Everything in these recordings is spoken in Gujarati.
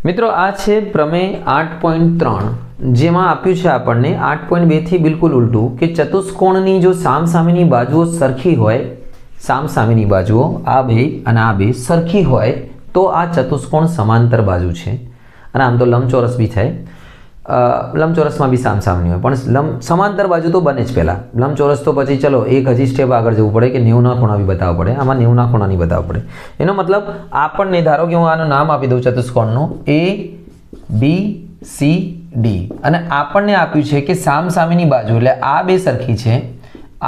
મિત્રો આ છે પ્રમેય 8.3 જેમાં આપ્યું છે આપણને 8.2 થી બિલકુલ ઉલટું કે ચતુષ્કોણની જો સામસામેની બાજુઓ સરખી હોય, સામસામેની બાજુઓ આ બે અને આ બે સરખી હોય તો આ ચતુષ્કોણ સમાંતર બાજુ છે. અને આમ તો લંબચોરસ બી થાય, લંબચોરસમાં બી સામસામેની હોય પણ સમાંતર બાજુ તો બને જ પહેલાં. લંબચોરસ તો પછી ચલો એક હજી સ્ટેપ આગળ જવું પડે કે 90 ખૂણા બી બતાવવા પડે. આમાં 90 ખૂણા નહીં બતાવવા પડે. એનો મતલબ આપણને ધારો કે હું આનું નામ આપી દઉં ચતુષ્કોણનું ABCD અને આપણને આપ્યું છે કે સામસામેની બાજુ એટલે આ બે સરખી છે,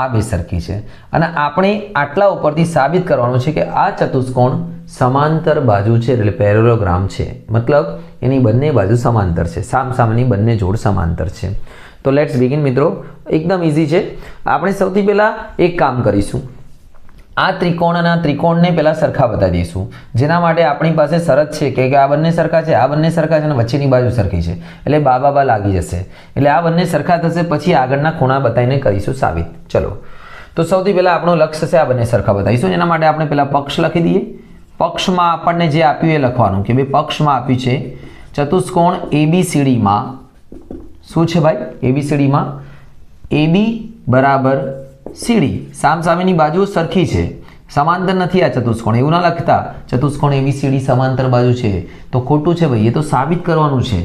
આ બે સરખી છે અને આપણે આટલા ઉપરથી સાબિત કરવાનું છે કે આ ચતુષ્કોણ સમાંતર બાજુ છે એટલે પેરેલોગ્રામ છે. મતલબ એની બંને બાજુ સમાંતર છે, સામસામેની બંને જોડ સમાંતર છે. તો લેટ્સ બિગિન મિત્રો. એકદમ ઇઝી છે. આપણે સૌથી પહેલાં એક કામ કરીશું, આ ત્રિકોણ અને આ ત્રિકોણને પહેલાં સરખા બતાવી દઈશું. જેના માટે આપણી પાસે શરત છે કે આ બંને સરખા છે, આ બંને સરખા છે અને વચ્ચેની બાજુ સરખી છે એટલે બા લાગી જશે. એટલે આ બંને સરખા થશે પછી આગળના ખૂણા બતાવીને કરીશું સાબિત. ચલો તો સૌથી પહેલાં આપણું લક્ષ્ય છે આ બંને સરખા બતાવીશું. એના માટે આપણે પહેલાં પક્ષ લખી દઈએ. પક્ષમાં આપણને જે આપ્યું એ લખવાનું કે ભાઈ પક્ષમાં આપ્યું છે ચતુષ્કોણ ABCDમાં શું છે ભાઈ? ABCDમાં AB બરાબર CD સામસામેની બાજુ સરખી છે, સમાંતર નથી આ ચતુષ્કોણ. એવું ના લખતા ચતુષ્કોણ ABCD સમાંતર બાજુ છે તો ખોટું છે ભાઈ, એ તો સાબિત કરવાનું છે.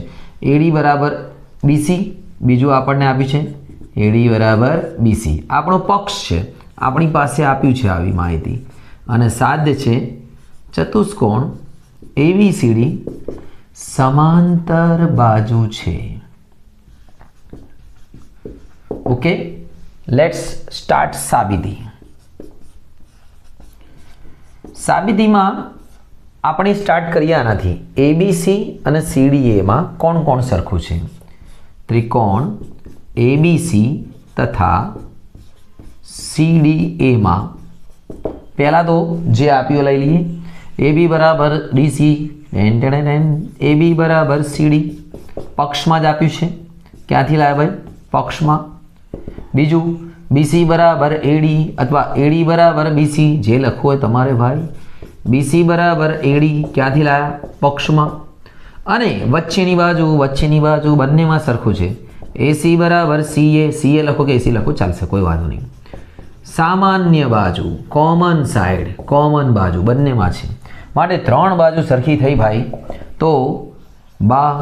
AD બરાબર BC બીજું આપણને આપ્યું છે AD બરાબર BC આપણો પક્ષ છે, આપણી પાસે આપ્યું છે આવી માહિતી અને સાધ્ય છે ચતુષ્કોણ ABCD સમાંતર બાજુ છે. ઓકે, લેટ્સ સ્ટાર્ટ સાબિતી. સાબિતીમાં આપણે સ્ટાર્ટ કરીએ આનાથી. ABC અને CDAમાં કોણ કોણ સરખું છે? ત્રિકોણ ABC તથા CDAમાં પહેલાં તો જે આપ્યું લઈ લઈએ. AB બરાબર DC, AB બરાબર CD પક્ષમાં જ આપ્યું છે. ક્યાંથી લાવ્યા ભાઈ? પક્ષમાં. બીજું BC બરાબર AD અથવા AD બરાબર BC જે લખવું હોય તમારે ભાઈ. BC બરાબર AD ક્યાંથી લાવ્યા? પક્ષમાં. અને વચ્ચેની બાજુ બંનેમાં સરખું છે. AC બરાબર CA લખો કે AC લખો ચાલશે, કોઈ વાંધો નહીં. સામાન્ય બાજુ, કોમન સાઈડ, કોમન બાજુ બંનેમાં છે માટે ત્રણ બાજુ સરખી થઈ ભાઈ. તો બા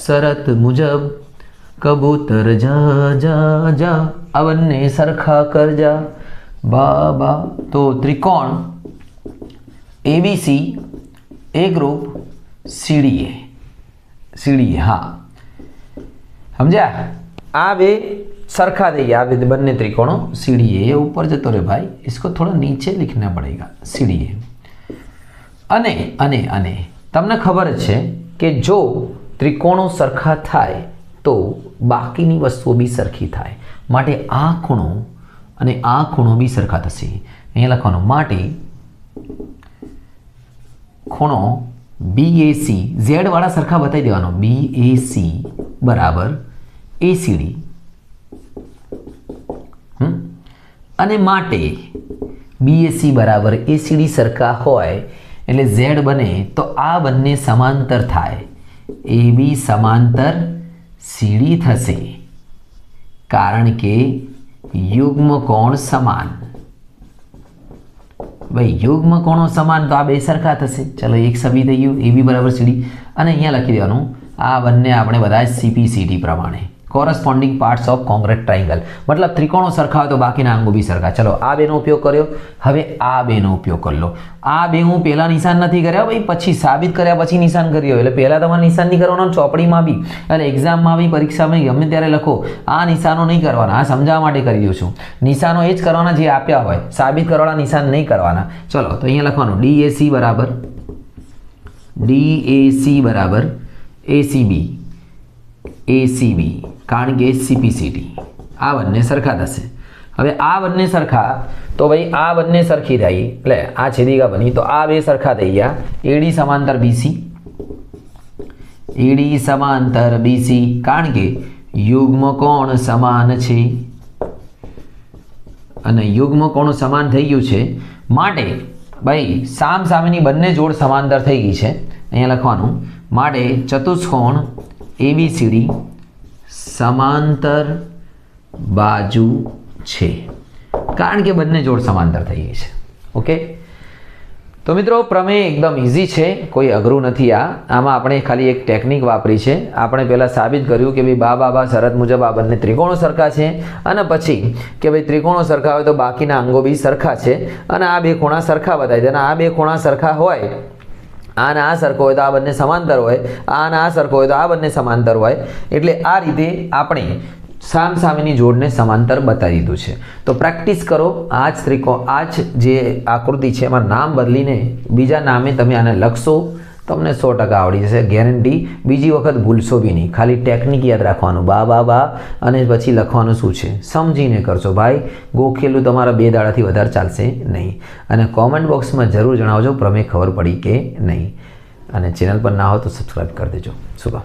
શરત મુજબ કબૂતર જા આ બંને સરખા કરજા બા. તો ત્રિકોણ ABC એ ગ્રુપ CDA હા સમજ્યા? આ બે सरखा दे गया बनने त्रिकोणों CDA. ये ऊपर जतो रे भाई, इसको थोड़ा नीचे लिखना पड़ेगा CDA. अने अने अने तमने खबर है कि जो त्रिकोणों सरखा थाय तो बाकीनी वस्तुओं भी सरखी थाय. माटे आ खूणो अने आ खूणो भी सरखा थशे. अहींया लखवानुं माटे खूणो BAC Z वाला सरखा बताई देवानो. BAC बराबर ACD અને માટે BAC બરાબર ACD સરખા હોય એટલે Z બને તો આ બંને સમાંતર થાય. AB સમાંતર CD થશે કારણ કે યુગ્મ કોણ સમાન. ભાઈ યુગ્મ કોણો સમાન તો આ બે સરખા થશે. ચલો એક સબી થઈ ગયું AB બરાબર CD અને અહીંયા લખી દેવાનું આ બંને આપણે બધા CPCD પ્રમાણે કોરસ્પોન્ડિંગ પાર્ટ્સ ઓફ કોંગ્રેટ ટ્રાયંગલ. मतलब ત્રિકોણો સરખા હોય તો બાકીના અંગો બી સરખા. ચલો આ બેનો ઉપયોગ કર્યો, હવે આ બેનો ઉપયોગ કરી લો. આ બે હું પહેલા નિશાન નથી કર્યા ભાઈ, પછી સાબિત કર્યા પછી નિશાન કર્યો. એટલે પહેલા તમારે નિશાન નહીં કરવાનું, ચોપડીમાં બી એટલે એક્ઝામમાં બી પરીક્ષામાં ગમે ત્યારે લખો. આ નિશાનો નહીં કરવાના, આ સમજાવવા માટે કરી દઉં છું. નિશાનો એ જ કરવાના જે આપ્યા હોય, સાબિત કરવાના નિશાન નહીં કરવાના. ચલો તો અહીંયા લખવાનું DAC બરાબર ACB કારણ કે CPCD આ બંને સરખા થશે. હવે આ બંને સરખા તો ભાઈ આ બંને સરખી થઈ એટલે આ છેદિકા બની તો આ બે સરખા થઈ ગયા. AD સમાંતર BC કારણ કે યુગ્મ કોણ સમાન છે અને યુગ્મ કોણ સમાન થઈ ગયું છે માટે ભાઈ સામ સામેની બંને જોડ સમાંતર થઈ ગઈ છે, અહીંયા લખવાનું માટે ચતુષ્કોણ ABCD સમાંતર બાજુ છે, કારણ કે બંને જોડ સમાંતર થઈ ગઈ છે. ઓકે, તો મિત્રો પ્રમેય એકદમ ઇઝી છે, કોઈ અઘરું નથી. આમાં આપણે ખાલી એક ટેકનિક વાપરી છે. આપણે પહેલાં સાબિત કર્યું કે ભાઈ બા શરત મુજબ આ બંને ત્રિકોણો સરખા છે, અને પછી કે ભાઈ ત્રિકોણો સરખા હોય તો બાકીના અંગો બી સરખા છે, અને આ બે ખૂણા સરખા બતાવી દે, અને આ બે ખૂણા સરખા હોય, આને આ સરખો હોય તો આ બંને સમાંતર હોય, આને આ સરખો હોય તો આ બંને સમાંતર હોય. એટલે આ રીતે આપણે સામ સામેની જોડને સમાંતર બતાવી દીધું છે. તો પ્રેક્ટિસ કરો. આ જ ત્રિકોણ, આ જ જે આકૃતિ છે એમાં નામ બદલીને બીજા નામે તમે આને લખશો, તમને 100% આવડી જશે, ગેરંટી. બીજી વખત ભૂલશો બી નહીં. ખાલી ટેકનિક યાદ રાખવાનું, બા અને પછી લખવાનું શું છે સમજીને કરશો ભાઈ. ગોખેલું તમારા 2 દાડાથી વધારે ચાલશે નહીં. અને કોમેન્ટ બોક્સમાં જરૂર જણાવજો પ્રમેય ખબર પડી કે નહીં. અને ચેનલ પર ના હો તો સબસ્ક્રાઈબ કરી દેજો. શુભ.